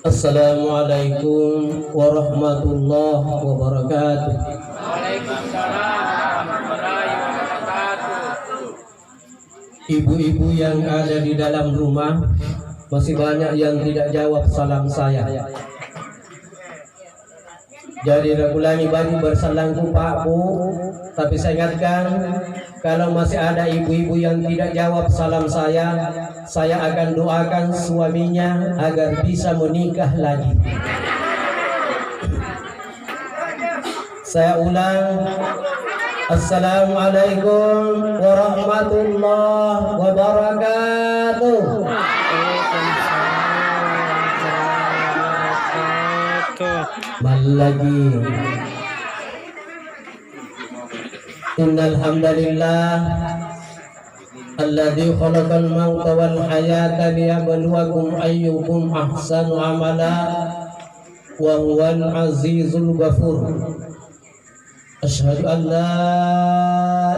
Assalamualaikum warahmatullahi wabarakatuh. Waalaikumsalam warahmatullahi wabarakatuh. Ibu-ibu yang ada di dalam rumah, masih banyak yang tidak jawab salam saya. Jadi ulangi bagi bersalangku Pak Bu, tapi saya ingatkan kalau masih ada ibu-ibu yang tidak jawab salam saya akan doakan suaminya agar bisa menikah lagi. Saya ulang, Assalamualaikum warahmatullahi wabarakatuh. Lagi. Innal hamdalillah alladzi khalaqal mauta wal hayata liyabluwakum ayyukum ahsanu amala wa huwal azizul ghafur. Asyhadu an la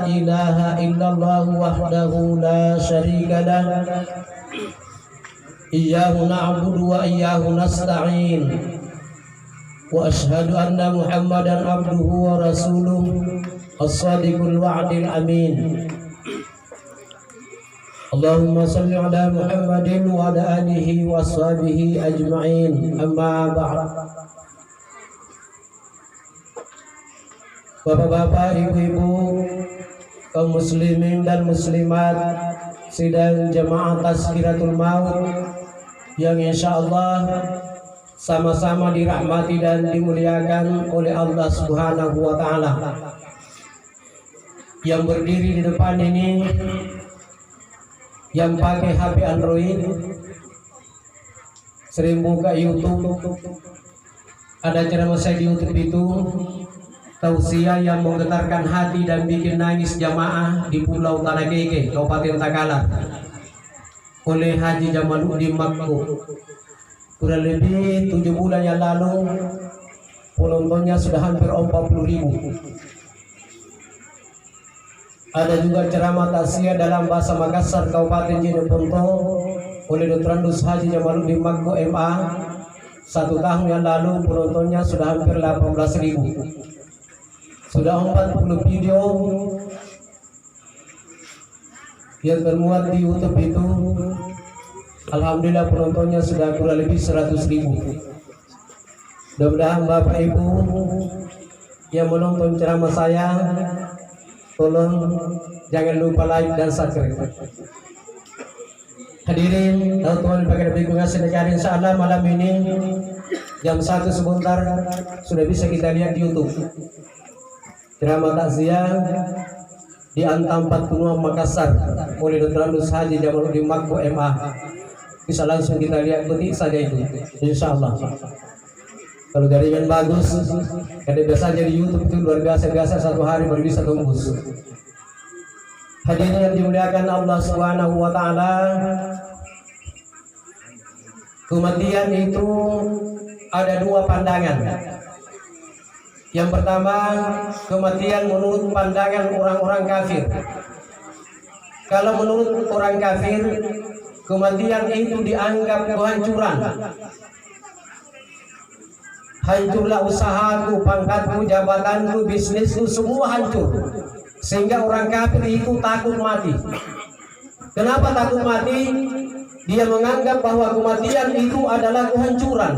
ilaha illallah wahdahu la syarika lah. Iyyahu na'budu wa iyyahu nasta'in. Wa asyhadu anna Muhammadan abduhu wa rasuluh as-sadiqul wa'dil amin. Allahumma salli ala Muhammadin wa ala alihi wa sahbihi ajma'in. Amma ba'd. Bapak-bapak, ibu-ibu, kaum muslimin dan muslimat sidang jemaah Tazkiratul Maut yang insyaallah sama-sama dirahmati dan dimuliakan oleh Allah Subhanahu wa taala. Yang berdiri di depan ini yang pakai HP Android, sering buka YouTube, ada ceramah saya di YouTube itu tausiah yang menggetarkan hati dan bikin nangis jamaah di Pulau Tanakeke, Kabupaten Takalar, oleh Haji Jamaluddin Makko. Kurang lebih 7 bulan yang lalu penontonnya sudah hampir 40.000. Ada juga ceramah tausiah dalam bahasa Makassar Kabupaten Jeneponto oleh Dr. Andus Haji Jamaluddin Makko MA. 1 tahun yang lalu penontonnya sudah hampir 18.000. Sudah 40 video yang termuat di YouTube itu. Alhamdulillah penontonnya sudah kurang lebih 100.000. Mudah-mudahan Bapak Ibu yang menonton ceramah saya, tolong jangan lupa like dan subscribe. Hadirin Tuhan pakai berikutnya sedekah insyaallah malam ini jam 1 sebentar sudah bisa kita lihat di YouTube. Ceramah takziah di Antam 40 Makassar oleh Dr. Andus Haji Jamaluddin Makko MA. Bisa langsung kita lihat, ketik saja itu, insyaallah. Kalau jaringan bagus, karena biasanya di YouTube itu luar biasa 1 hari baru bisa tembus. Hadirin yang dimuliakan Allah Subhanahu wa taala, kematian itu ada 2 pandangan. Yang pertama, kematian menurut pandangan orang-orang kafir. Kalau menurut orang kafir, kematian itu dianggap kehancuran. Hancurlah usahaku, pangkatku, jabatanku, bisnisku, semua hancur. Sehingga orang kafir itu takut mati. Kenapa takut mati? Dia menganggap bahwa kematian itu adalah kehancuran.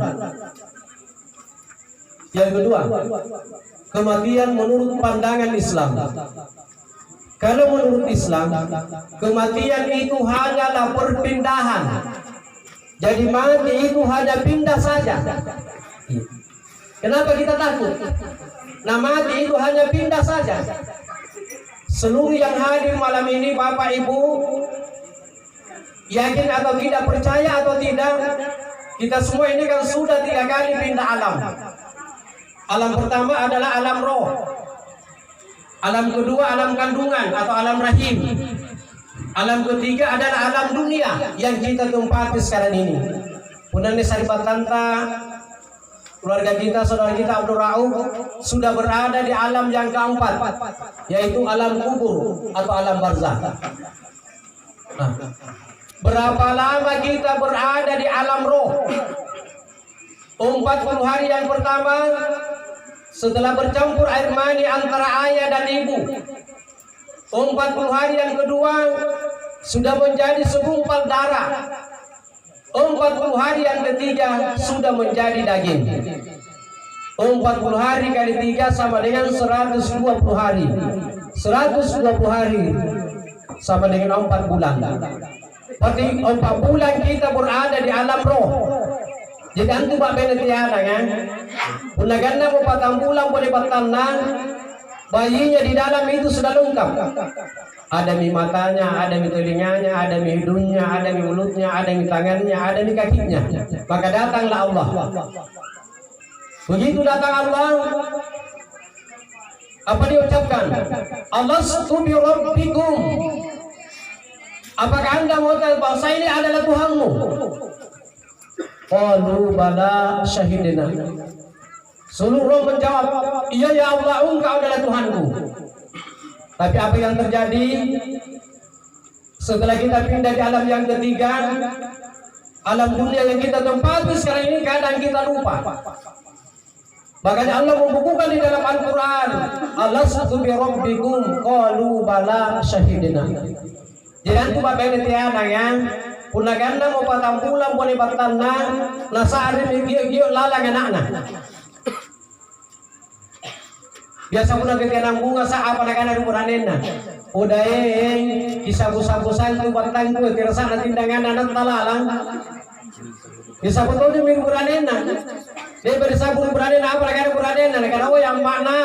Yang kedua, kematian menurut pandangan Islam. Kalau menurut Islam, kematian itu hanyalah perpindahan. Jadi mati itu hanya pindah saja. Kenapa kita takut? Nah, mati itu hanya pindah saja. Seluruh yang hadir malam ini, Bapak Ibu, yakin atau tidak, percaya atau tidak, kita semua ini kan sudah 3 kali pindah alam. Alam pertama adalah alam roh. Alam kedua alam kandungan atau alam rahim. Alam ketiga adalah alam dunia yang kita tempati sekarang ini. Kemudian Saripat Tanta, keluarga kita, saudara kita Abdul Rauf sudah berada di alam yang keempat, yaitu alam kubur atau alam barzakh. Nah, berapa lama kita berada di alam roh? 40 hari yang pertama setelah bercampur air mani antara ayah dan ibu. 40 hari yang kedua sudah menjadi segumpal darah. 40 hari yang ketiga sudah menjadi daging. 40 hari kali 3 sama dengan 120 hari. 120 hari sama dengan 4 bulan. Berarti 4 bulan kita berada di alam roh. Jadi antu Pak Benetiana kan, punaganda mo 4 bulan boleh bertanah, bayinya di dalam itu sudah lengkap. Ada mi matanya, ada mi telinganya, ada mi hidungnya, ada mi mulutnya, ada mi tangannya, ada mi kakinya. Maka datanglah Allah. Begitu datang Allah, apa dia ucapkan? Alastu bi rabbikum. Apakah anda mau tahu bahwa saya ini adalah Tuhanmu? Qalu bala syahidina. Seluruh menjawab, iya ya Allah, engkau adalah Tuhanku. Tapi apa yang terjadi setelah kita pindah di alam yang ketiga, alam dunia yang kita tempati sekarang ini, kadang kita lupa. Makanya Allah membukukan di dalam Al-Quran, alastu bi rabbikum qalu bala syahidina. Jadi antu Bapak Benetiana yang punaganda mau 4 bulan boleh bertanah, nasari gio lalang anak-anak. Biasa pun ketika bunga sa apa nak ada buranena. Udah kisah-kisah itu batang tu terasa nanti dengan anak talalang. Kisah betul ni minggu buranena. Dia bersabun buranena apa nak ada buranena. Karena oh yang mana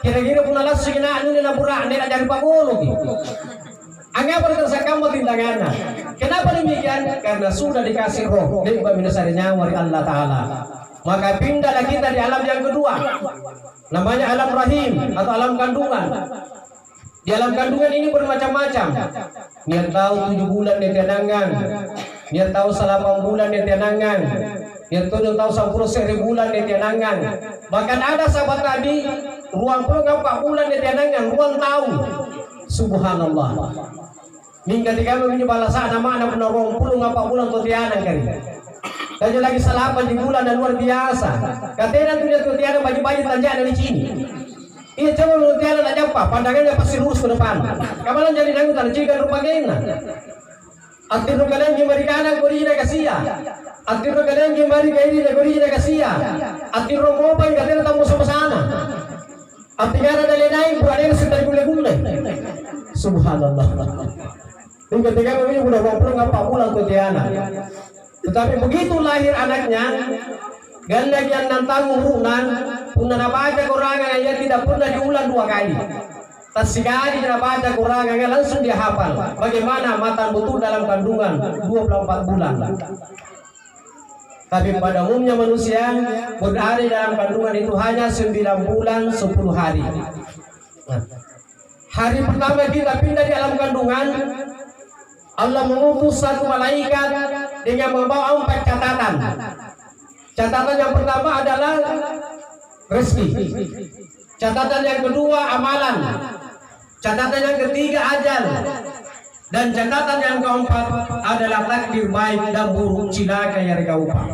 kira-kira pun alas segina anu ni buran ni nak jadi pagolo gitu. Angapa tersakam tindakan? Kenapa demikian? Karena sudah dikasih roh dari minasarinya dari Allah Ta'ala. Maka pindahlah kita di alam yang kedua, namanya alam rahim atau alam kandungan. Di alam kandungan ini bermacam-macam. Niat tahu 7 bulan dia tianangan, niat tahu 8 bulan dia tianangan, niat tahu 10 bulan dia tianangan. Bahkan ada sahabat Nabi ruang 4 bulan dia tianangan, ruang tahu. Subhanallah. Ning ketika menginyu balasan nama anak benar 20 bulan tu tianang kali. Dan lagi salah di bulan dan luar biasa. Katanya tu dia tu tianang baju-baju tanjak dari sini. Iya coba lu tianang aja apa? Pandangannya pasti lurus ke depan. Kamalan jadi nanggutan jika rupa gena. Atir kalian gimari kanan kori na kasia. Atir kalian gimari kairi na kori na kasia. Atir mo pa katanya tamu sama sana. Atikara dali naik bukan sekitar gule-gule. Subhanallah. Ini ketika ini sudah 20 bulan tuh Tiana. Tetapi begitu lahir anaknya, ganda yang nantang urunan, punah baca kurangan aja tidak pernah diulang 2 kali. Tak sekali dia baca kurangan langsung dia hafal. Bagaimana matan betul dalam kandungan 24 bulan. Tapi pada umumnya manusia berada dalam kandungan itu hanya 9 bulan 10 hari. Nah, hari pertama kita pindah di alam kandungan, Allah mengutus 1 malaikat dengan membawa 4 catatan. Catatan yang pertama adalah rezeki. Catatan yang kedua amalan. Catatan yang ketiga ajal. Dan catatan yang keempat adalah takdir baik dan buruk cilaka yang upah.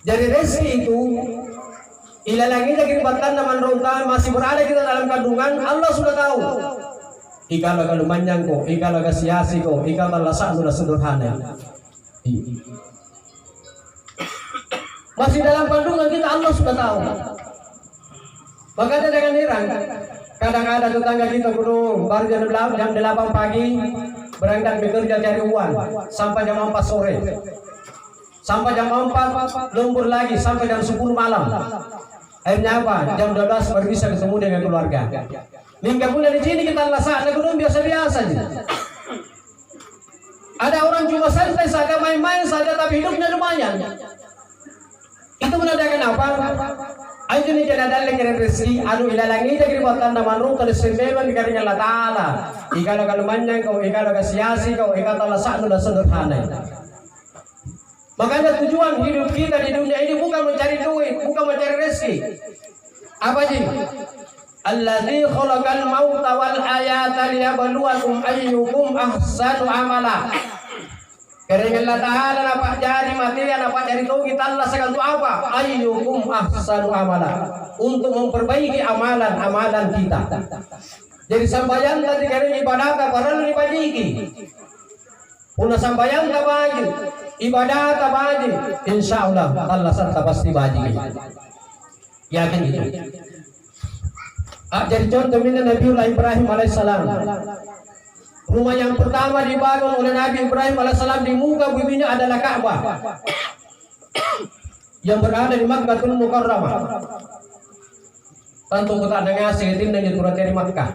Jadi rezeki itu ilalangi dari batan naman ronta masih berada kita dalam kandungan, Allah sudah tahu. Ikaw laga lumanyang ko, ikaw laga siyasi ko, ikaw talaga na sederhana. Masih dalam kandungan kita Allah sudah tahu. Makanya dengan heran, kadang ada tetangga kita gunung baru jam 8 pagi berangkat bekerja cari uang sampai jam 4 sore. Sampai jam 4 lembur lagi sampai jam 10 malam. Akhirnya apa? Jam 12 baru bisa ketemu dengan keluarga. Minggu pun dari sini kita laksana gunung biasa-biasa aja. Ada orang cuma santai saja main-main saja tapi hidupnya lumayan. Itu menandakan apa? Ayo ni kada dalang kena rezeki anu ilalangi jadi buatan nama ru kada sembelan dikari Allah Taala. Ikaw kalau manyang kau, ikaw kalau siasi kau, ikaw kalau sanu dan sederhana. Makanya tujuan hidup kita di dunia ini bukan mencari duit, bukan mencari rezeki. Apa sih? Alladzi khalaqal mauta wal hayata liyabluwakum ayyukum ahsanu amala. Karena Allah Ta'ala dapat jari material, dapat jari tauhid Allah sekan untuk apa? Ayyukum ahsanu amala, untuk memperbaiki amalan kita. Jadi sambayan tadi karena ibadah para dibajiki. Puna sambayan baju, ibadah baju, insya Allah Allah serta pasti bajiki. Yakin itu. Jadi contoh ini Nabiullah Ibrahim alaihissalam. Rumah yang pertama dibangun oleh Nabi Ibrahim alaihissalam di muka bumi ini adalah Ka'bah yang berada di Makkahul Mukarramah. Tentu kita dengar sekitin dan jurat dari Makkah.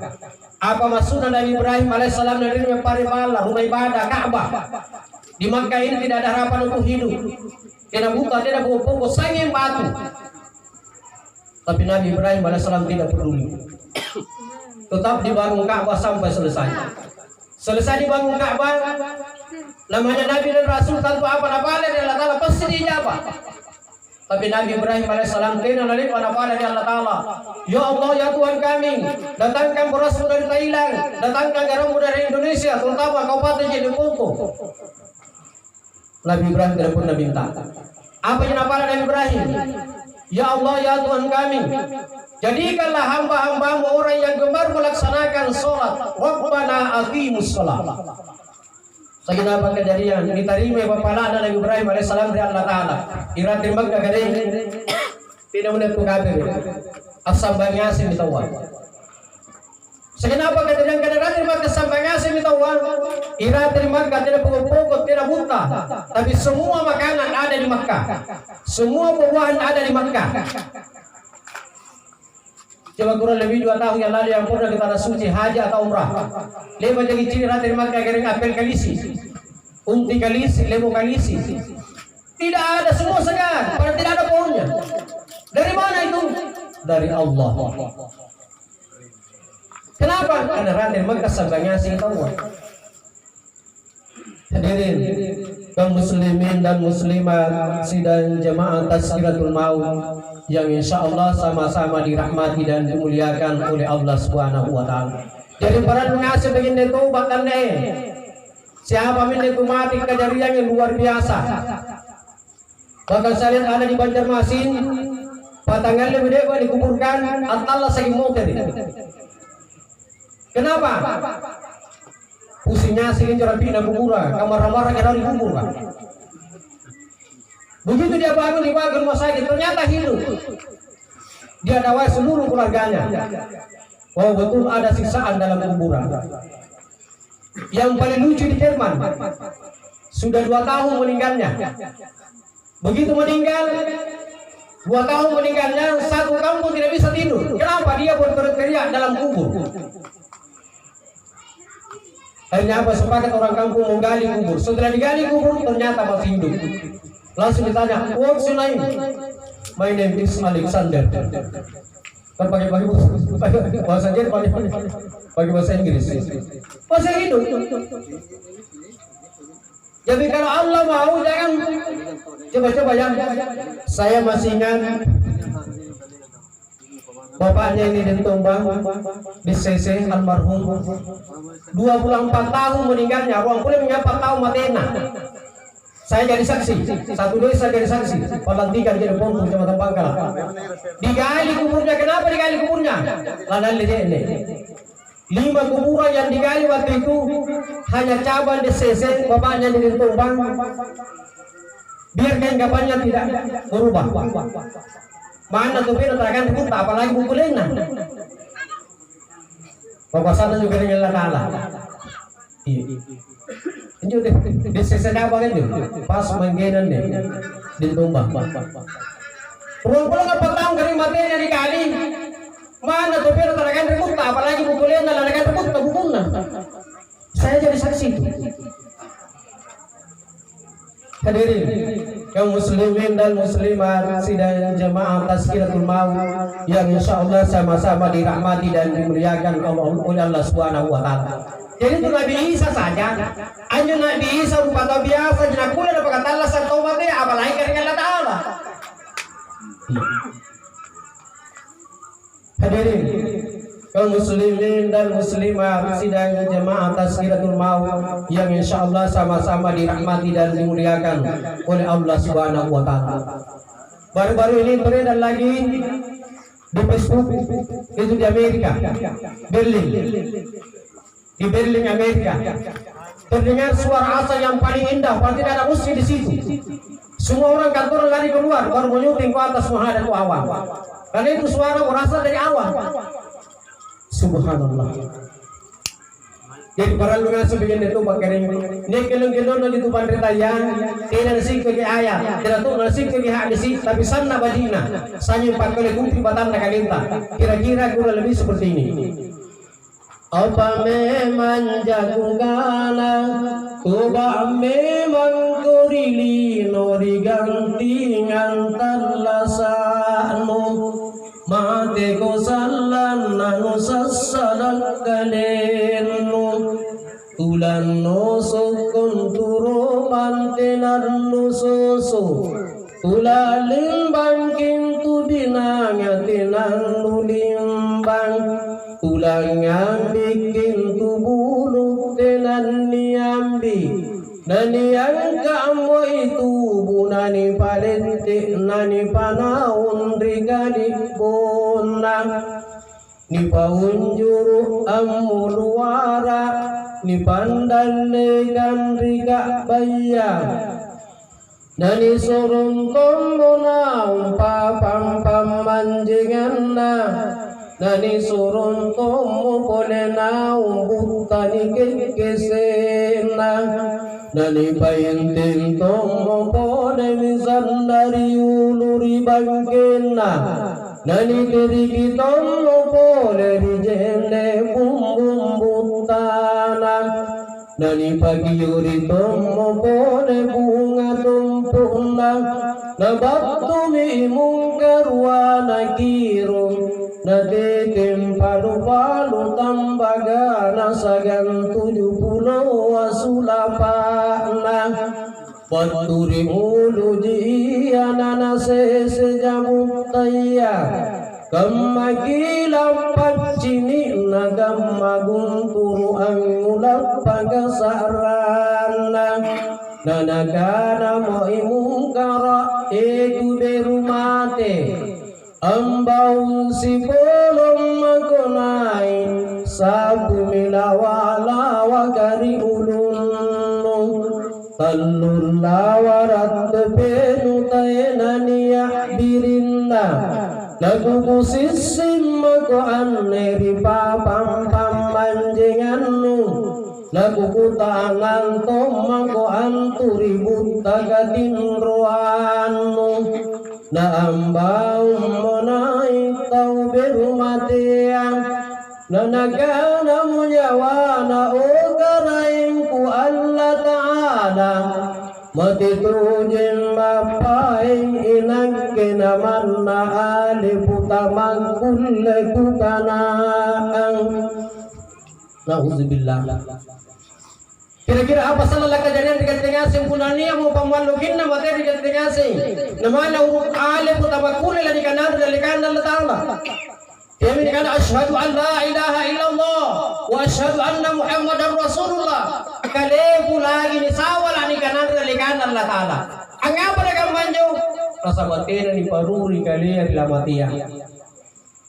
Apa maksudnya Nabi Ibrahim alaihissalam dari paripala rumah ibadah Ka'bah? Di Makkah ini tidak ada harapan untuk hidup. Tidak buka, tidak pokok sangin batu. Tapi Nabi Ibrahim alaihissalam tidak peduli. Tetap dibangun Ka'bah sampai selesai. Selesai dibangun Ka'bah, namanya Nabi dan Rasul tanpa apa-apa dari Allah Ta'ala pasti dijawab. Tapi Nabi Ibrahim alaihissalam tidak dari apa-apa dari Allah Ta'ala. Ya Allah, ya Tuhan kami, datangkan berasmu dari Thailand, datangkan garammu dari Indonesia, terutama Kabupaten Jeneponto. Nabi Ibrahim tidak pernah minta. Apa yang apa Nabi Ibrahim? Ya Allah, ya Tuhan kami, jadikanlah hamba-hambamu orang yang gemar melaksanakan sholat. Rabbana aqimus sholat. Segenap kejadian diterima bapak Nabi Ibrahim alaihissalam dari Allah Ta'ala. Irat terima kagade tidak boleh kafir. Asam bangasim ditawar. Segenap kejadian terima asam bangasim ditawar. Irat terima tidak pokok tidak buta. Tapi semua makanan ada di Makkah. Semua buah-buahan ada di Makkah. Coba kurang lebih 2 tahun yang lalu yang pernah ke tanah suci haji atau umrah. Lema jadi ciri rata di Makkah kering apel kalisi, unti kalisi, lemo kalisi. Tidak ada, semua segar, padahal tidak ada pohonnya. Dari mana itu? Dari Allah. Kenapa? Karena rata di Makkah sabangnya sih tahu. Hadirin kaum muslimin dan muslimat sidang jemaah Tazkiratul Maut yang insya Allah sama-sama dirahmati dan dimuliakan oleh Allah Subhanahu wa Ta'ala. Jadi para pengasih begini itu bakal siapa min itu mati kejadian yang luar biasa. Bahkan saya lihat ada di Banjarmasin, patangan lebih dewa dikuburkan Allah sagi motor. Kenapa? Pusingnya sini jalan pindah kubura, kamar-kamar kira dikubur. Begitu dia bangun di rumah sakit, ternyata hidup. Dia dawai seluruh keluarganya. Oh betul ada siksaan dalam kuburan. Yang paling lucu di Jerman, sudah 2 tahun meninggalnya. Begitu meninggal, 2 tahun meninggalnya, satu kampung tidak bisa tidur. Kenapa? Dia berteriak dalam kubur. Akhirnya apa? Sepakat orang kampung menggali kubur. Setelah digali kubur, ternyata masih hidup. Langsung ditanya, what's your name? My name is Alexander. Kan pakai bahasa Jerman, pakai bahasa Inggris. Masih hidup. Jadi kalau Allah mau, jangan coba-coba ya. Saya masih ingat bapaknya ini di Tombang, di CC almarhum, 24 tahun meninggalnya, ruang kulit 4 tahun matena. Saya jadi saksi, satu desa jadi saksi, Pelantikan jadi pondok Kecamatan Pangkal. Digali kuburnya, kenapa digali kuburnya? Ladan ini. 5 kuburan yang digali waktu itu hanya cabang di CC, bapaknya di Tombang. Biar keanggapannya tidak berubah. Mana tuh pun terakan pun tak apalagi bukulena. Bapak sana juga dengan Allah. Iya. Ini di sisi apa kan itu? Pas menggenan deh di Tombang. Pulang-pulang 4 tahun dari materinya dikali. Mana tuh pun terakan pun tak apalagi bukulena, lalakan pun tak bukulna. Saya jadi saksi itu. Hadirin kaum muslimin dan muslimat sidang jemaah Tazkiratul Maut yang insyaallah sama-sama dirahmati dan dimuliakan oleh Allah Subhanahu wa Ta'ala. Jadi itu Nabi Isa saja, hanya Nabi Isa rupa biasa, jenak pula dapat kata Allah sang taubatnya, apalagi dengan Allah Ta'ala. Hadirin kaum muslimin dan muslimat sidang jemaah Tazkiratul Maut yang insyaallah sama-sama dirahmati dan dimuliakan oleh Allah Subhanahu wa taala. Baru-baru ini beredar lagi di Facebook, itu di Amerika, Berlin. Di Berlin, Amerika. Terdengar suara azan yang paling indah, padahal tidak ada musik di situ. Semua orang kantor lari keluar, baru menyuting ke atas menghadap ke awan. Karena itu suara berasal dari awan. Subhanallah. Jadi para lungan sebegini itu bakering. Ini kelong-kelong di tu panritayan, tidak nasik ke ayat, tidak tu nasik ke hadis, tapi sana badina. Sanya 4 kali kumpi batang nak kalinta. Kira-kira kurang lebih seperti ini. Apa memang jagungana, tuba memang kurili nori gantingan talasanu. Mate ko salan nanu sassadak kalenu tulan no sokon turo mantenar no soso tulalin bangkin tu dinanya tinan nulimbang tulang yang bikin tu bulu tenan niambi nani yang kamu itu bunani palente nani panaun rigali bonang ni paunjuru amuluara ni pandalegan riga bayang nani surung tombona umpa pam manjingan na nani surung tombo polena umbutani kekesena nani paintin tomo pone misan dari uluri bangkena nani diriki tomo pone rijende bumbum butana nani pagi yuri tomo pone bunga tumpuna nabatu mi mungkarwana kiro naditim palu-palu tambaga nasagan 70 wasulapana paturi ulu jiana sese jamutaya kamagilam pacini nagamagunturu angulap pagasarana nanagana mo imungkara egu berumate ambaun si bolong magonai sabu milawala wakari ulun talur lawarat penu taenania birinna lagu kusisim mako aneri papam pamanjenganu lagu kutangan tomako anturi butagadin roanu na ambau monai tau berumatiang na nagana munyawana ogarainku Allah Ta'ala matitujin mapaing inagke naman na aliputamang kulle kukanaang na'udzubillah. Kira-kira apa salah kejadian di Gantingasing punani yang mau pemalukin na materi di Gantingasing namanya urut alim utama kule la dikanar dari kandal ta'ala kami dikana asyhadu an la ilaha illallah wa asyhadu anna muhammadar rasulullah kalebu lagi ni sawala ni kanar dari kandal ta'ala angapa mereka manjau rasa materi ni paruri kali di lamatia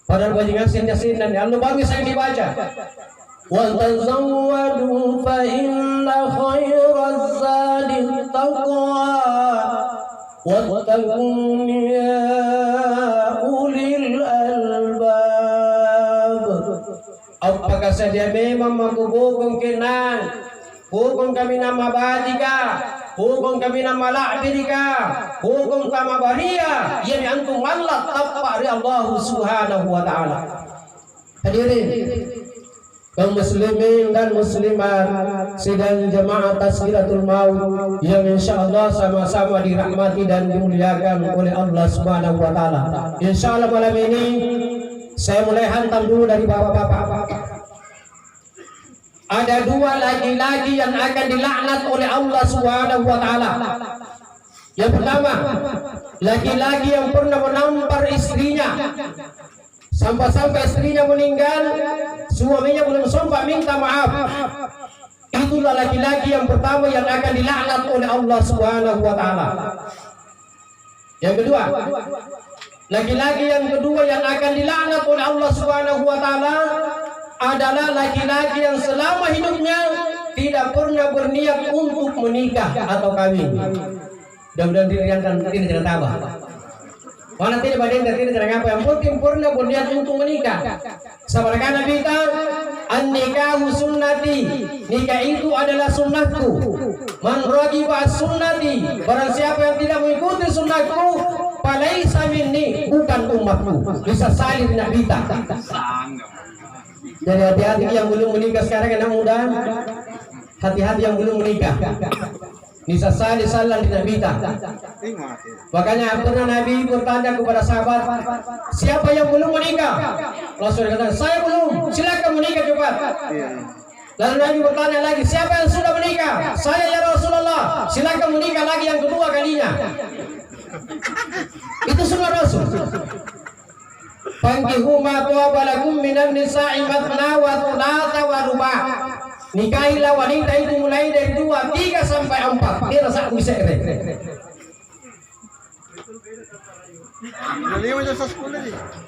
padahal Gantingasing yasin dan Allah bagi saya dibaca وَتَزَوَّدُوا فَإِنَّ خَيْرَ الزَّادِ التَّقْوَى وَاتَّقُونِ يَا أُولِي الْأَلْبَابِ. Apakah saja memang hukum kenang, hukum kami nama badika, hukum kami nama la'birika, hukum kama baria, yang antum Allah tapari Allah Subhanahu wa ta'ala. Hadirin kaum muslimin dan muslimat sidang jemaah Tazkiratul Maut yang insyaallah sama-sama dirahmati dan dimuliakan oleh Allah Subhanahu wa taala. Insyaallah malam ini saya mulai hantam dulu dari bapak-bapak. Ada 2 laki-laki yang akan dilaknat oleh Allah Subhanahu wa taala. Yang pertama, laki-laki yang pernah menampar istrinya Sampai-sampai istrinya meninggal, suaminya belum sempat minta maaf. Itulah laki-laki yang pertama yang akan dilaknat oleh Allah Subhanahu wa taala. Yang kedua, laki-laki yang kedua yang akan dilaknat oleh Allah Subhanahu wa taala adalah laki-laki yang selama hidupnya tidak pernah berniat untuk menikah atau kawin. Mudah-mudahan tidak tambah. Mana tidak badai tidak apa yang penting pernah berniat untuk menikah. Seperti Nabi kita, an-nikahu sunnati, nikah itu adalah sunnahku. Man raghiba sunnati, barang siapa yang tidak mengikuti sunnahku, falaisa minni, bukan umatku. Bisa salib Nabi kita. Jadi hati-hati yang belum menikah sekarang anak muda, hati-hati yang belum menikah. Bisa salib salam di Nabi kita. Makanya pernah Nabi bertanya kepada sahabat, siapa yang belum menikah? Langsung dikatakan, saya belum, silakan menikah cepat. Lalu Nabi bertanya lagi, siapa yang sudah menikah? Saya ya Rasulullah, silakan menikah lagi yang kedua kalinya. Itu sunnah Rasul. Fankihu ma tawaba lakum minan nisa'i mathna wa thulatha wa ruba'. Nikahilah wanita itu mulai dari 2, 3 sampai 4. Dia rasa bisa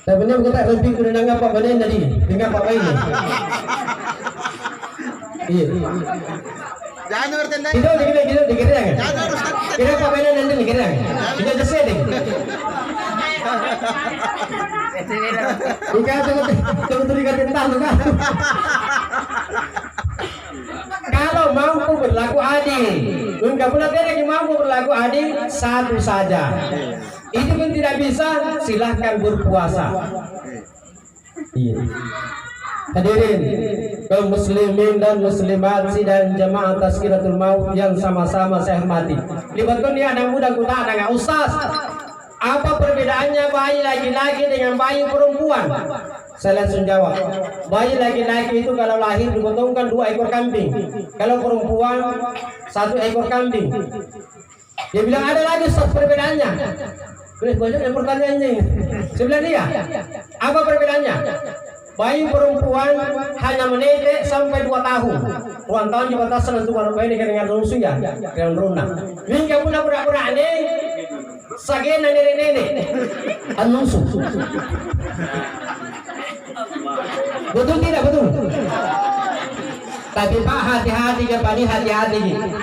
tapi benar kita lebih kurang apa benar tadi dengan apa ini. Iya. Jangan bertanda. Kita dikira kan? Kira apa benar nanti dikira. Kita just setting. Bukan betul tentang kan. Kalau mampu berlaku adil, enggak pula tidak mampu berlaku adil, satu saja. Itu pun tidak bisa, silahkan berpuasa. Iya. Hadirin kaum muslimin dan muslimat sidang jamaah Tazkiratul Maut yang sama-sama saya hormati. Libatkan dia anak muda kota anak ustaz. Apa perbedaannya bayi laki-laki dengan bayi perempuan? Saya langsung jawab. Bayi laki-laki itu kalau lahir digotongkan 2 ekor kambing. Kalau perempuan 1 ekor kambing. Dia bilang ada lagi perbedaannya. Banyak yang pertanyaannya ini. Sebelah dia. Apa perbedaannya? Bayi perempuan hanya menetek sampai 2 tahun. 2 tahun dibatasan untuk orang bayi dengan rusuh ya, dengan lunak. Hingga pula pura-pura ini sagena nenek-nenek anusu. Betul tidak betul? Tapi Pak hati-hati ke pani hati-hati.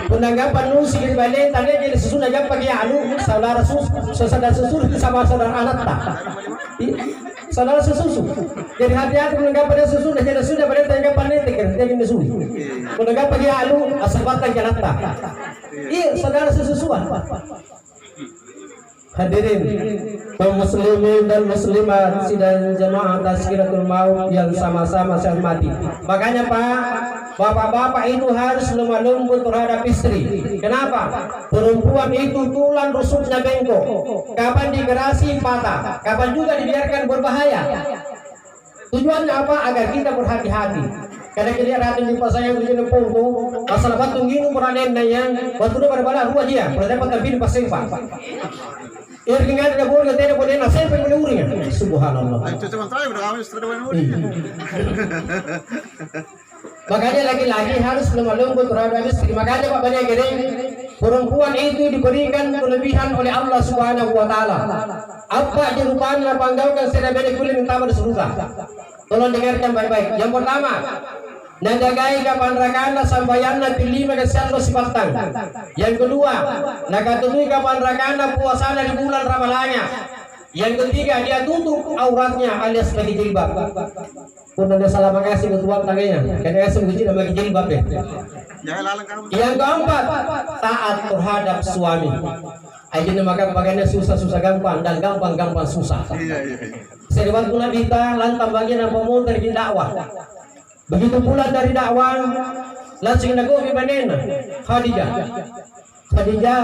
Penanggapan nusi di balik tadi jadi susu naga pakai anu saudara susu sama saudara anak tak. Saudara susu. Jadi hati-hati penanggapan susu dan jadi sudah pada tanggapan ini jadi susu. Penanggapan pakai anu asal batang jalan tak. Iya saudara susuan. Hadirin kaum muslimin dan muslimat sidang jamaah Tazkiratul Maut yang sama-sama saya hormati. Makanya Pak, bapak-bapak itu harus lemah lembut terhadap istri. Kenapa? Perempuan itu tulang rusuknya bengkok. Kapan digerasi patah, kapan juga dibiarkan berbahaya. Tujuannya apa? Agar kita berhati-hati. Karena kita lihat di pasar yang begini punggung, masalah batu gini peranen yang batu itu pada ruah dia, pada dapat tapi di pasir Pak. Irgingan ada boleh tidak boleh nasib yang menurunnya. Subhanallah. Makanya laki-laki harus lemah lembut terhadap istri. Makanya Pak Bani Gede, perempuan itu diberikan kelebihan oleh Allah Subhanahu wa taala. Apa dirupanya panggaukan sedabene kulit minta berserupa. Tolong dengarkan baik-baik. Yang pertama, nadagai kapan rakana sambayana pilih magasyalo sipatang. Yang kedua, nakatutui kapan rakana puasana di bulan Ramalanya. Yang ketiga, dia tutup auratnya alias pakai jilbab. Pun ada salah mengasih ketua tangannya. Karena kasih begitu dan pakai jilbab deh. Yang keempat, taat terhadap suami. Aja maka pakainya susah-susah gampang dan gampang-gampang susah. Saya waktu Nabi kita lantam bagian apa mau dari dakwah. Begitu pulang dari dakwah, langsung nagomi banena Khadijah. Khadijah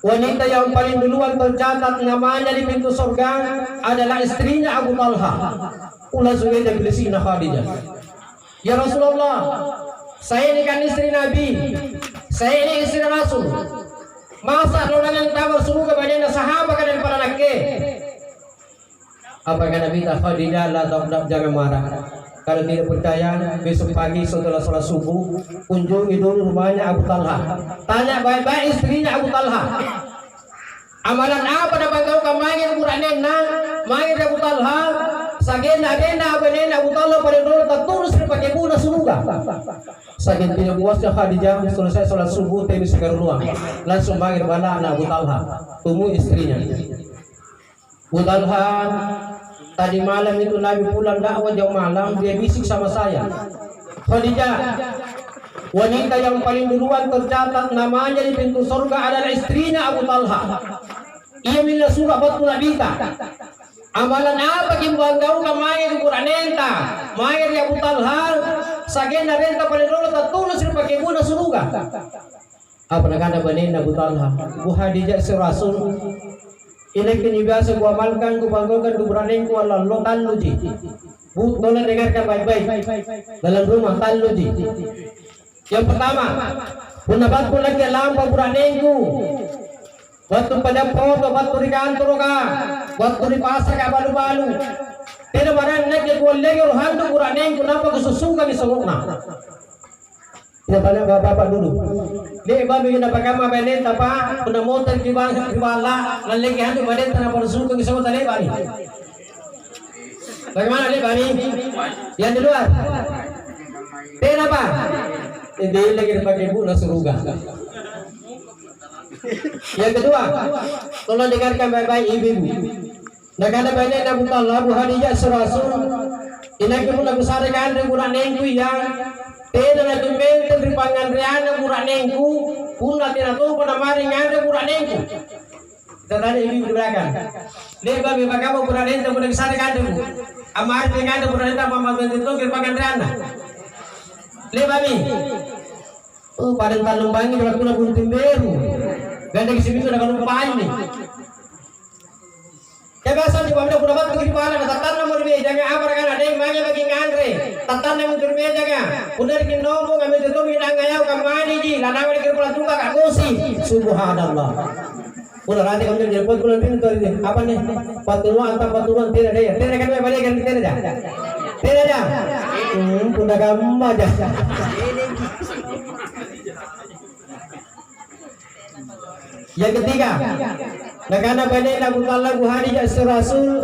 wanita yang paling duluan tercatat namanya di pintu surga adalah istrinya Abu Talha. Ulah sungai dan bersihna Khadijah. Ya Rasulullah, saya ini kan istri Nabi, saya ini istri Rasul. Masa orang yang tabar suruh kepada sahabat kan daripada nakke. Apa kata Nabi Khadijah, la taqdab, jangan marah. Kalau tidak percaya, besok pagi setelah sholat subuh, kunjungi dulu rumahnya Abu Talha. Tanya baik-baik istrinya Abu Talha. Amalan apa dapat kau kamangin Quranena, mangin Abu Talha, sagena Abu Talha pada dulu tertulis pakai guna surga. Saking tidak puasnya Khadijah, selesai sholat subuh, tenis keluar, langsung mangin bala Abu Talha, tunggu istrinya. Abu Talha, tadi malam itu Nabi pulang dakwah jauh malam, dia bisik sama saya. Khadijah, wanita yang paling duluan tercatat namanya di pintu surga adalah istrinya Abu Talha. Ia minta surah batu nabita. Amalan apa kimbang kau kamain Quran enta? Main ya Abu Talha, sagena renta paling dulu tertulis pakai guna surga. Apa nak benin Abu Talha? Bu Khadijah si Rasul. Ini kini biasa ku amalkan, ku banggakan, ku beraniku Allah talu ji. Bu, tolong dengarkan baik-baik. Dalam rumah talu ji. Yang pertama, punabatku lagi lampa beraniku. Waktu pada foto, waktu di kantor ka, waktu di pasar ka balu-balu. Tidak barang lagi ku lagi rohan tu beraniku, nampak kesusukan di sengokna. Kita tanya bapak dulu. Dia babi kita pakai apa benen apa? Pernah motor di bala, lalu kita tu benen tanah persuka kita semua tadi bani. Bagaimana dia bani? Yang di luar. Dia apa? Dia lagi pakai guna surga. Yang kedua, tolong dengarkan baik-baik ibu-ibu. Negara benen Abu Talha, Bu Khadijah Rasul. Ini kita nak besarkan dengan nengku yang Tena na tumbenta di pangandriana muranengku, puna tina tu pada maring ada muranengku. Kita tanya ibu di belakang. Leba mi bagaimana muranengku pada kesana kandemu. Amar dengan ada muranengku mama bentuk di pangandriana. Leba mi. Oh pada tanung bangi waktu nak bunting beru. Ganda kisih itu nak lupa ini. Kebiasaan juga ada pendapat begini pada tatan nomor B jangan apa kan ada yang banyak bagi ngandre tatan yang mungkin B jangan udah bikin nombong ambil itu minang ngayau kamani ji lanang lagi pulang juga kak kosi subhanallah udah nanti kamu jadi pot bulan pintu ini apa nih patuan tidak deh tidak kan balik kan tidak dah udah kamu aja yang ketiga negara badai Abu Talha Bu Khadijah Rasul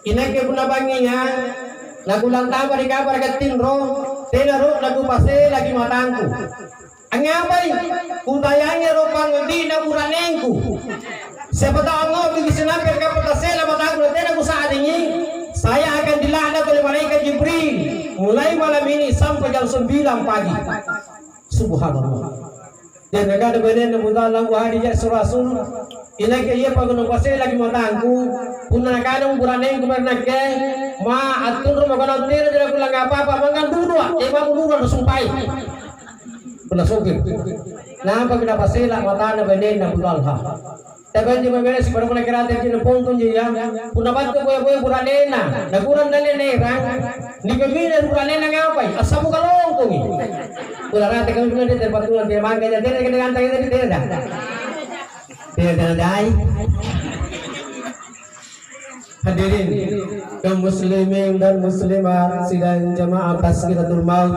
inake puna banginya lagu lantam di kabar ketinro tenaro lagu pase lagi matangku angapai kutayangnya ropang di naburanengku siapa tahu ngau bagi senapir kapal tasela matangku tena ku saat ini saya akan dilaknat oleh malaikat Jibril mulai malam ini sampai jam 9 pagi subhanallah. Dan negara benen Abu Talha Bu Khadijah Rasul ina ke iya pagono pasel lagi matangku punna kadang buraneng kumarna ke ma atur mo kana tira dira kulang apa mangan dulu e ma dulu sumpai punna sokir nampak kena pasel mata na benen Abu Talha tapi di mana si baru kena kerja di pontun je ya punna bat ko boy buranena naguran dale ne rang ni kemina buranena ngapai asamu kalong ko ni punna rate kami punna de terpatulan dia mangga dia kena gantai tadi dia dah tidak dai. Hadirin kaum muslimin dan muslimat sidang jamaah Tazkiratul Maut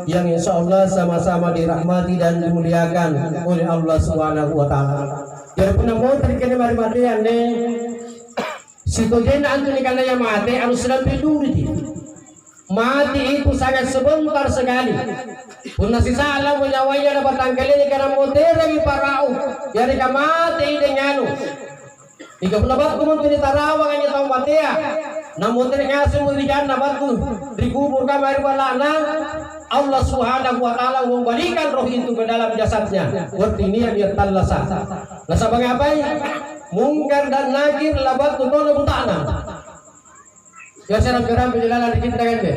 yang insyaallah sama-sama dirahmati dan dimuliakan oleh Allah Subhanahu wa taala. Jadi pun mau terkena mati ane sitojen antuni kana yang mati harus lebih dulu mati itu sangat sebentar sekali. Pun sisa alam menyawanya dapat tanggalnya karena motor lagi parau. Jadi kamati dengan ika penabat ko mo tinitarawa kanya taong batia. Namun ternyata memberikan nabatku dikubur kamar balana. Allah Subhanahu wa taala memberikan roh itu ke dalam jasadnya. Artinya dia talasa. Lasa bangapai? Mungkar dan nakir labat kutono butana. Ya serang-serang penjelasan kita kan be.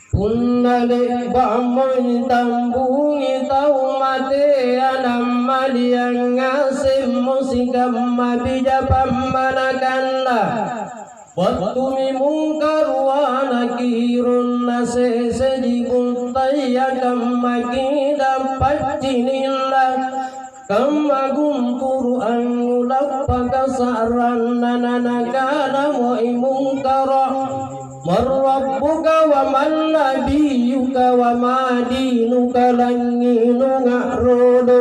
Punnale ba'amoy tambungi tau mate anam maliang ngasim musikam mabija pambanakanla Wattumi mungkar wa nakirun nase sejikun tayyakam makidam paccinilla Kamagung Quran lapaka saran nananagana wa imungkara marrabbuka wa man nabiyuka wa madinuka langinu nga'rudu.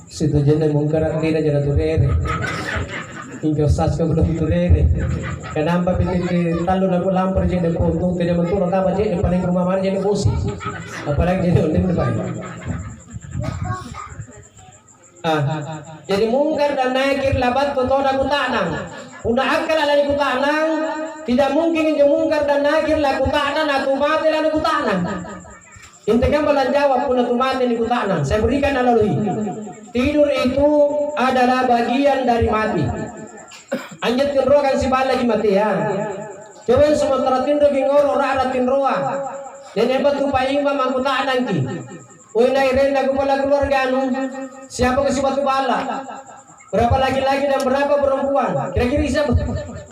Situ jene mungkar nina jana turere hingga sas ke belum turere kenapa pilih talu lagu lampar jene pontung tidak menturun apa jene paling rumah mana jene bosi apalagi jene ondin depan. Jadi mungkar dan nakir labat kotoda kutanang unda akal ala kutanang tidak mungkin je mungkar dan nakir la kutanang atau mati la kutanang. Intikan balan jawab pun atau mati ni kutanang. Saya berikan analogi. Tidur itu adalah bagian dari mati. Anjat tinro kan si bala lagi mati ya. Coba sementara tinro gingoro rara tinroa. Dan hebat tu paimba mangkutanang ki. Uy na irenda ko pala keluarga anu. Siapa ke si batu bala? Berapa laki-laki dan berapa perempuan? Kira-kira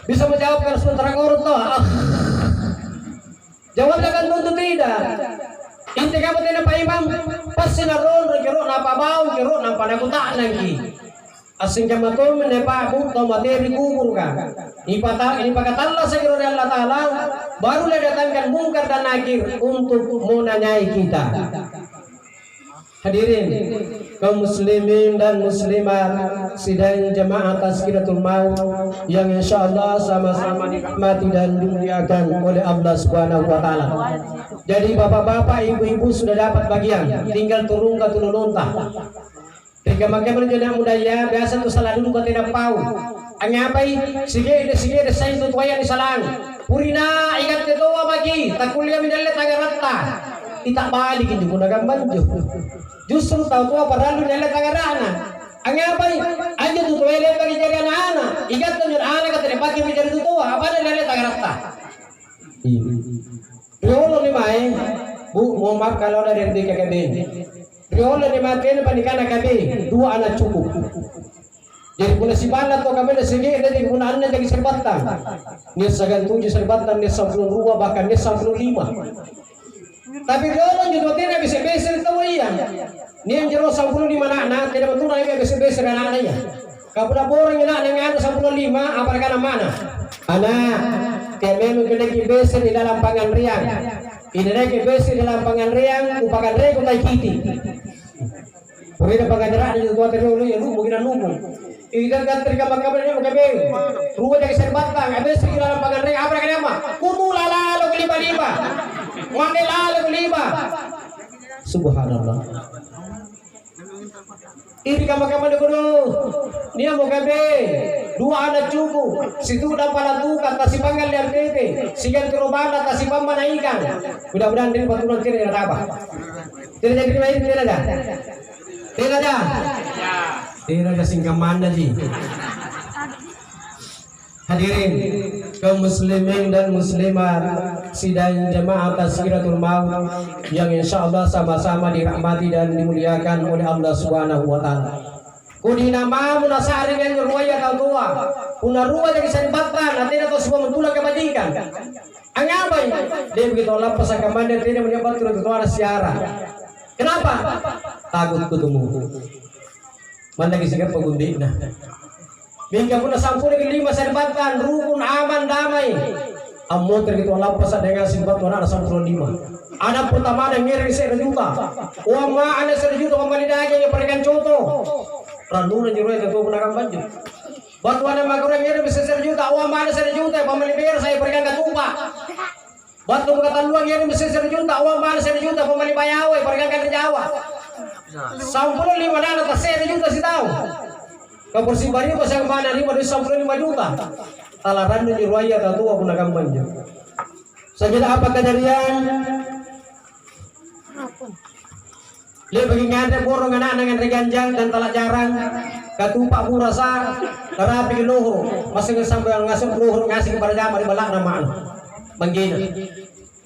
bisa menjawab kalau sementara ngurut toh? Jawabnya kan tentu tidak. Inti kamu tidak pak imam pasti naron kiro napa bau kiro napa nak tak nanti. Asing jam itu menepa buto materi kubur kan. Ini pakai Allah sekiro Allah Taala barulah datangkan mungkar dan nakir untuk menanyai kita. Hadirin kaum muslimin dan muslimat sidang jemaah Tazkiratul Maut yang insyaallah sama-sama dirahmati dan dimuliakan oleh Allah Subhanahu wa taala. Jadi bapak-bapak, ibu-ibu sudah dapat bagian, tinggal turun ke tulununta. Jika makin menjadi mudaya biasa tu salah dulu kau tidak tahu. Angapai sige saya tu tuayan di salang. Purina ikat itu bagi tak kuliah mindalle tagaratta. Tidak balik itu gunakan banjo. Justru tahu tua perlu nilai tagarana. Angapai aja tu tuayan bagi jadi anak. Ikat tu anak kata dia pakai menjadi tu tua. Apa nilai tagaratta? Riolo ni mai, bu mohon maaf kalau ada yang DKKB. Riolo ni mai kena pernikahan KB, 2 anak cukup. Jadi kuna si bala to kami sige jadi kuna anak jadi serbatan. Ni sagan 7 serbatan ni 10 rua bahkan ni 15. Tapi riolo juga tidak bisa beser tahu iya. Ni yang jero 15 anak tidak betul lagi bisa beser anaknya. Kapula borong ina dengan 15 apakah mana? Anak kami menghendaki beser di dalam pangandriang. Ini lagi beser di dalam pangandriang, upakan rego tai kiti. Purina pangandriang itu tua terlalu ya lu mungkin nunggu. Ikan kan tergambar kabarnya bukan beng. Ruang dari serbatan, beser di dalam pangandriang apa kenapa? Kudu lalu kelima. Mane lalu kelima. Subhanallah. Ini kamar-kamar dulu. Dia mau kabe 2 anak cukup. Situ udah palatukan tasi panggal dan tete. Sigan kerobana tasi pamana ikan. Mudah-mudahan ini baturan tidak ada apa. Tidak jadi lain tidak ada. Tidak ada. Tidak ada singkaman tadi. Hadirin kaum muslimin dan muslimat sidang jemaah Tazkiratul Maut yang insyaallah sama-sama dirahmati dan dimuliakan oleh Allah Subhanahu wa taala. Kudina ma munasari dengan ruaya tua. Puna ruaya yang disebutkan nanti atau semua mentulang kebajikan. Angapai dia begitu lapas kamanda tidak menyebut kerutuan siara. Kenapa? Takut ketemu. Mana kisah pengundi nah. Bingka pun sampul lagi 5 serbatan rukun aman damai. Amun tergitu lapas dengan simpat warna 15. Ada pertama ada ngiri 1 juta. Uang ma ada 1 juta kembali aja yang berikan contoh. Randunan jeroy itu gunakan banjir. Bantuan yang makan ngiri bisa 1 juta. Uang ma ada 1 juta pembeli biar saya berikan ketupat. Bantu kata luang ngiri bisa 1 juta. Uang ma ada 1 juta pembeli bayawe berikan ke Jawa. Sampul 5 dana tas 1 juta sih tahu. Kaporsi bari pas yang mana 5 juta. Talaran di ruaya atau aku nak banjir. Saja apa kejadian? Lihat bagi ngade borong anak dengan reganjang dan talak jarang. Katupak burasa terapi luhur. Masih sampai ngasih luhur ngasih kepada jamaah di balak nama. Banggina.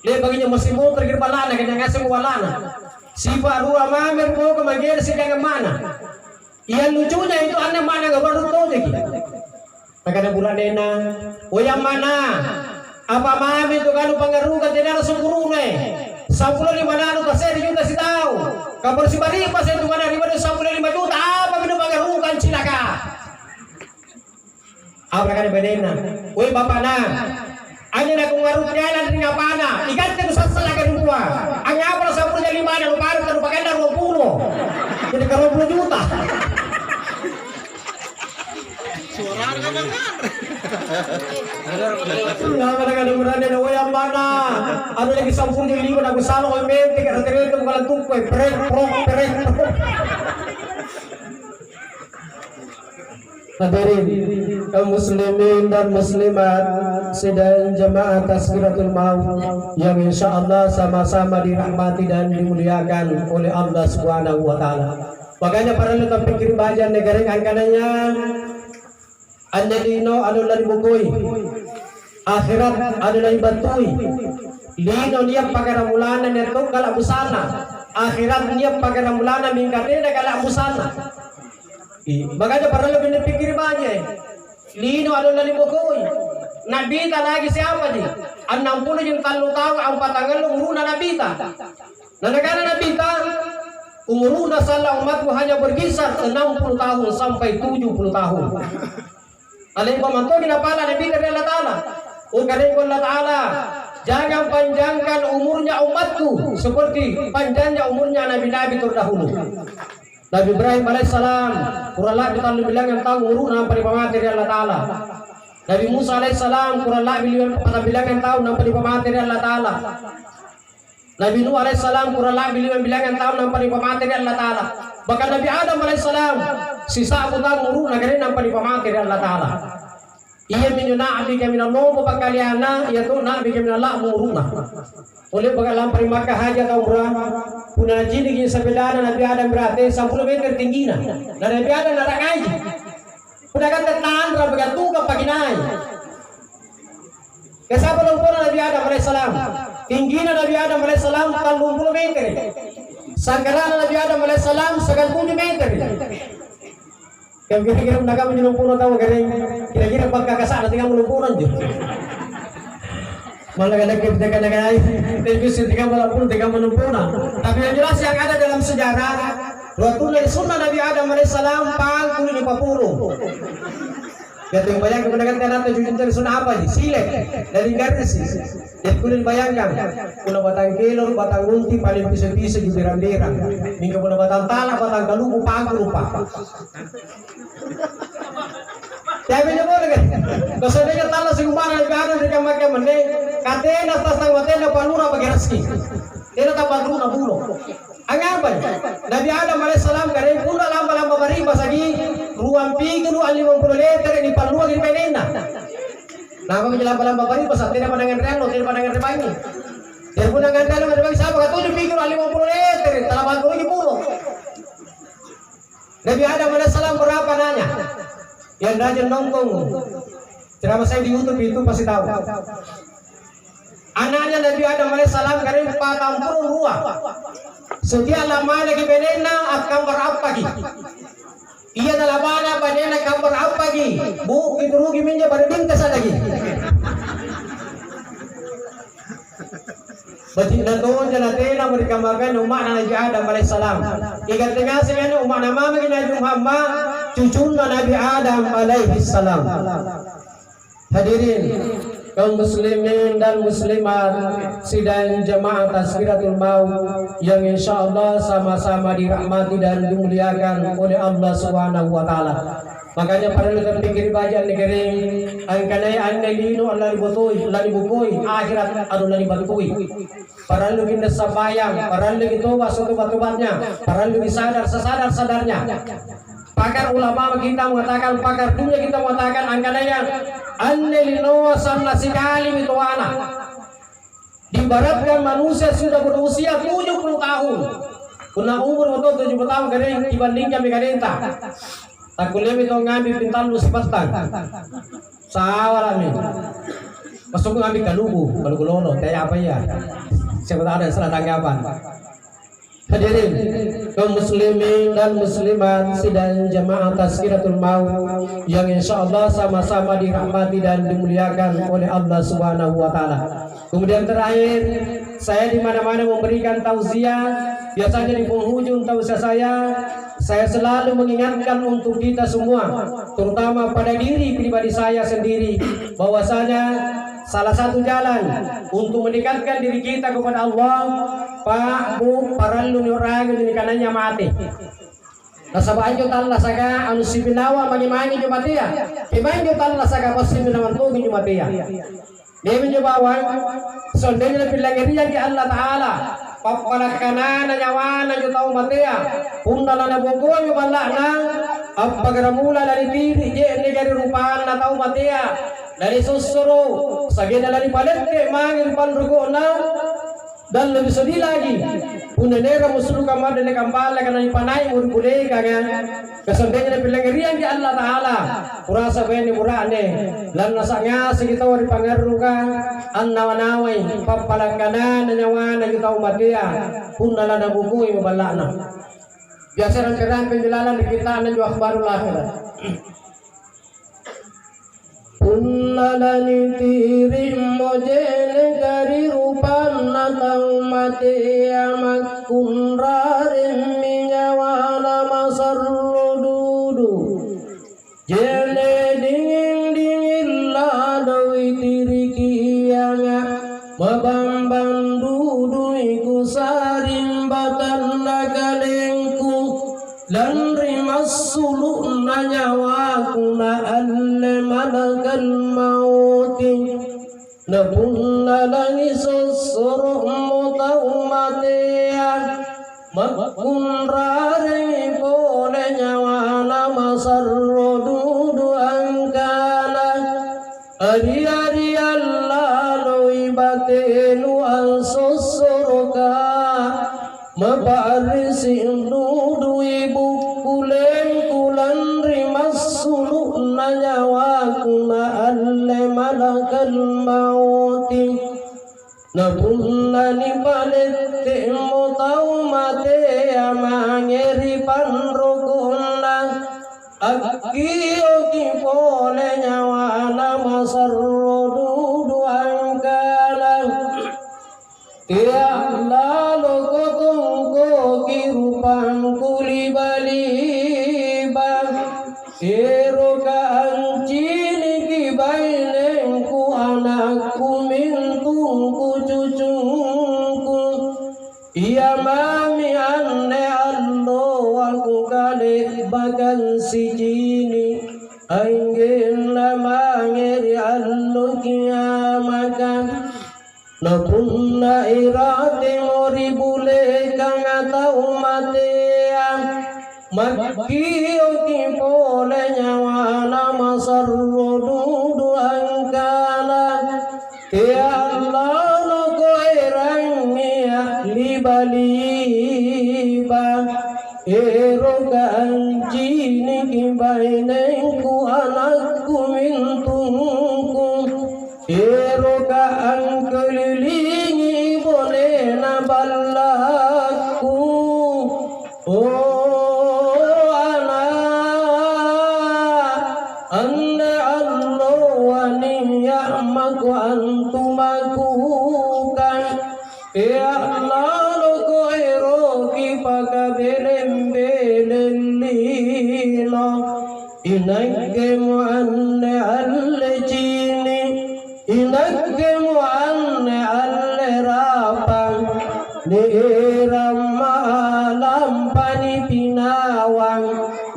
Le baginya masih mau terkir balana kanya ngasih walana. Si baru amamer po kemagir si kaya mana. Iyan lucunya itu anak mana gak baru tahu lagi. Makanya bulan nena, yang mana? Apa mami itu kalau pangarugan tidak ada sempurna. 15 juta saya juta si tahu. Kabar si bari pas itu mana 15 juta apa benda pangarugan cilaka. Apa kan bedena? Bapak na. Ani na kung ngarut jalan ring apana. Ikan ko sa salaga dua. Ang apa sa 15 na luparan ka paganda 20. Jadi ka 20 juta. Suara ka na nga. Nga ka na murane na ang mana. Ano lagi 10,000 na gusano ko mente ka tere ko kala tukoy prek. Hadirin kaum muslimin dan muslimat sidang jamaah Tazkiratul Maut yang insyaallah sama-sama dirahmati dan dimuliakan oleh Allah Subhanahu wa taala. Makanya para letak pikir bajan negara angkananya annalino adalah dibukuy. Akhirat adalah dibantui. Lino niya pagkaramulanan nito kalabusana. Akhirat niya pagkaramulanan mingkatena kalabusana. Makanya para lebih dipikir banyak. Lino ano na limukoy. Nabita lagi siapa di? 60 yung 3 taon ang patangal umuruna nabita. Nanagana nabita umuruna sa umat mo hanya berkisar 60 tahun sampai 70 tahun. Alay pa man to ginapala nabita dari Allah Ta'ala. O karin ko Allah Ta'ala, jangan panjangkan umurnya umatku seperti panjangnya umurnya nabi-nabi terdahulu. Nabi Ibrahim alaihissalam kurang lebih tahun bilang yang tahu urut nampak pamati dari Allah Ta'ala. Nabi Musa alaihissalam kurang lebih bilang yang tahu nampak pamati dari Allah Ta'ala. Nabi Nuh alaihissalam kurang lebih bilang yang tahu nampak pamati dari Allah Ta'ala. Bahkan Nabi Adam alaihissalam sisa abutang urut negeri nampak pamati dari Allah Ta'ala. Ia menyuna abdi kami nalobo bakaliana yaitu nabi kami nalak muruna. Oleh bagaimana perimakkah haji atau umrah punah jini gini sebelana Nabi Adam berarti 10 meter tingginya. Dan Nabi Adam narak aja. Punah kan tetandra begitu ke pagi naik. Kesapa lumpur Nabi Adam alaihissalam. Tingginya Nabi Adam alaihissalam 30 meter. Sangkaran Nabi Adam alaihissalam 70 meter. Kira-kira mendagang menjelumpunan tahu kira-kira pagkakasaan tinggal melumpunan je. Malah kadang-kadang televisi tinggal melumpunan. Tapi yang jelas yang ada dalam sejarah waktu dari sunnah Nabi Adam alaihissalam pangkul di papuru. Kita yang bayangkan kemudian kan tujuan dari sunnah apa sih? Silek dari garis. Jadi kulit bayangkan, kuna batang kelor, batang unti, paling bisa-bisa di berang-berang. Minggu kuna batang talak, batang kaluku, pangkul lupa. Tapi ni boleh kan? Kalau dia tanah segumana Nabi Adam dia makan mende, katena tasang watena palura bagi rezeki. Dia tak palura bulo. Angapa? Nabi Adam alaihissalam kare pun lama-lama beriba lagi ruang pikir 50 liter di palura di penena. Nama menjelamba-lamba beriba saat tidak pandangan real, tidak pandangan rebangi. Dia pun dengan real berbagi siapa? Kata pikir 50 liter, telah palura di pulau. Nabi Adam alaihissalam berapa nanya? Yang rajin nongkrong. Ceramah saya di YouTube itu pasti tahu. Anaknya Nabi Adam alaihissalam kare 40 ruah. Setiap lama lagi benena akan berapa lagi? Ia dalam mana benena akan berapa lagi? Bu itu rugi minja pada bintas lagi. Batinda doon dyan natin ang merikamagan umat na Nabi Adam alaihissalam. Ikat nga siya umat na mamagin na Muhammad cucun na Nabi Adam alaihissalam. Hadirin kaum muslimin dan muslimat sidang jamaah Tazkiratul Maut yang insyaallah sama-sama dirahmati dan dimuliakan oleh Allah Subhanahu wa taala. Makanya para terpikir baca negeri angkanai annalino Allah dibukuy akhirat adalah dibantui. Para lebih sabayang, para lebih tobat tobat-tobatnya, para lebih sadar-sadarnya. Pakar ulama kita mengatakan, pakar dunia kita mengatakan angkananya annalino sanna sikali mituana. Dibaratkan manusia sudah berusia 70 tahun. Kuna umur betul 70 tahun kering dibandingkan mekanenta. Takulim itu ngambil pintal lu sepatang. Sawalami. Masuk ngambil kalugu, kalugu lono, kayak apa ya? Siapa tahu ada salah tanggapan. Hadirin kaum muslimin dan muslimat sidang jamaah Tazkiratul Maut yang insyaallah sama-sama dirahmati dan dimuliakan oleh Allah Subhanahu wa taala. Kemudian terakhir, saya di mana-mana memberikan tausiah. Biasanya di penghujung tausiah saya selalu mengingatkan untuk kita semua, terutama pada diri pribadi saya sendiri, bahwasanya salah satu jalan untuk mendekatkan diri kita kepada Allah, Pak Bu parallu nyuraga ni kananya mati. Nasabaanjo talla saka anu sibinawa mangi-mangi jumatia. Ibanjo talla saka pasibinawan tu jumatia. Demi jawabang sondenya pilangeriya di Allah Taala. Papalakana na nyawana jo tau matia. Undala na bogo yo balana. Apagaramula dari diri je negari rupaan na tau matia. Dari susuru sagena dari palette mangir panrugona dan lebih sedih lagi punanera musulu kamar dan kambala kana ipanai urpule kagan kesondenya pilangerian di Allah Taala kurasa beni murane lan nasanya segita wari pangaruka annawanawai papalangkana nanyawana kita umatia punala na buku ibalana biasa rangkeran penjelalan di kita na juak baru lahir Punnalani tirim mojene dari rupan natau mati amat kunrarim minyawana masar dudu jene dingin ladawi tiriki yanga mabambang dudu iku sarimbatan nagalengku lan rimas suluk nanyawaku na alle malakal mauti napunna lani sosoro motau matean makun rare pole nyawana masarro dudu angkala ari-ari Allah loi batenu al sosoroka mabarisi dudu ibu kulen kulan rimas suluk nanyawaku na alle malakal mauti napunna ni palette mo tau mate amangeri panrogona akio ki pole nyawana masarro dudu angkala ya lalo kotongko kirupang kulibaliba ero ka ancini kibailengku anakku mintungku cucungku iya mami anne allo aku kale bagan sijini angin lamangeri allo kiamakan napunna irate mori bule kang atau matea makio ki pole nyawana masarro dudu angkala ya Allah no koirangnya libaliba ero ka anjini ki bainengku anakku mintungku ero ka angkelilingi boleh na balaku oh anak anda Allah wani ya'mak wa antumakukan ya Allah loko ero ki pagabelembelelino inagge mo anne alle jini inagge mo anne alle rapang ni ramalam pani pinawang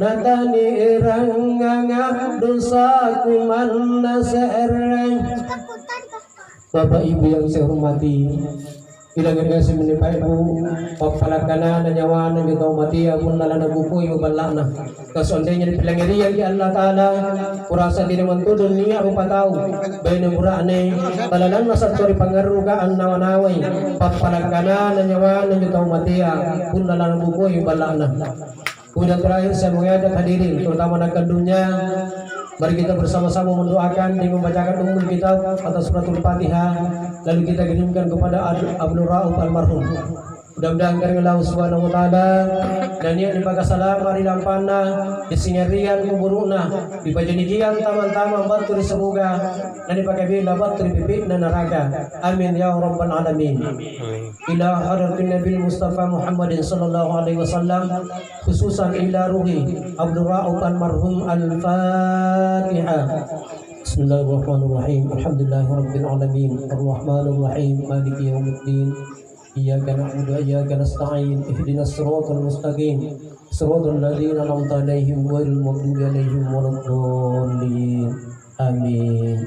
natani ranganga dosa kumanna sereng. Bapak Ibu yang saya hormati, ilangin kasih menipai bu papalakana na nyawa na kita mati apun nala na buku ibu balana kasondenya di pelangerian di Allah Taala kurasa di naman to dunia rupa tahu bayi murane talalang nasa tori pangarugaan nawanaway papalakana na nyawa na kita mati apun nala na buku ibu balana. Kemudian terakhir saya mengajak hadirin terutama nak dunia Mari kita bersama-sama mendoakan dengan membacakan Ummul Kitab atau suratul Fatihah, lalu kita kirimkan kepada Abdul Rauf almarhum. Mudah-mudahan karena Allah Subhanahu wa taala dan yang dipagasalam mari lampana disingerian kuburuna dipajanigian taman-taman batu di semoga dan dipakai bila batu di bibit dan neraka. Amin ya rabbal alamin. Ila hadratin Nabi Mustafa Muhammadin sallallahu alaihi wasallam, khususan ila ruhi Abdul Rauf almarhum al-Fatihah. Bismillahirrahmanirrahim. Alhamdulillahirabbil alamin. Arrahmanir rahim. Maliki yaumiddin. إياك نعبد وإياك نستعين اهدنا الصراط المستقيم صراط الذين أنعمت عليهم غير المغضوب عليهم ولا الضالين آمين.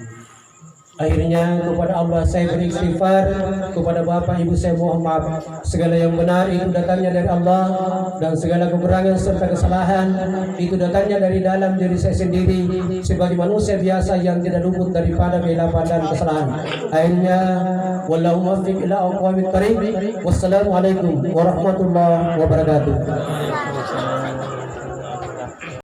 Akhirnya kepada Allah saya beristighfar, kepada Bapak Ibu saya mohon maaf. Segala yang benar itu datangnya dari Allah, dan segala kekurangan serta kesalahan itu datangnya dari dalam diri saya sendiri sebagai manusia biasa yang tidak luput daripada keilapan dan kesalahan. Akhirnya wallahu muwaffiq ila aqwamit thariq. Wassalamualaikum warahmatullahi wabarakatuh.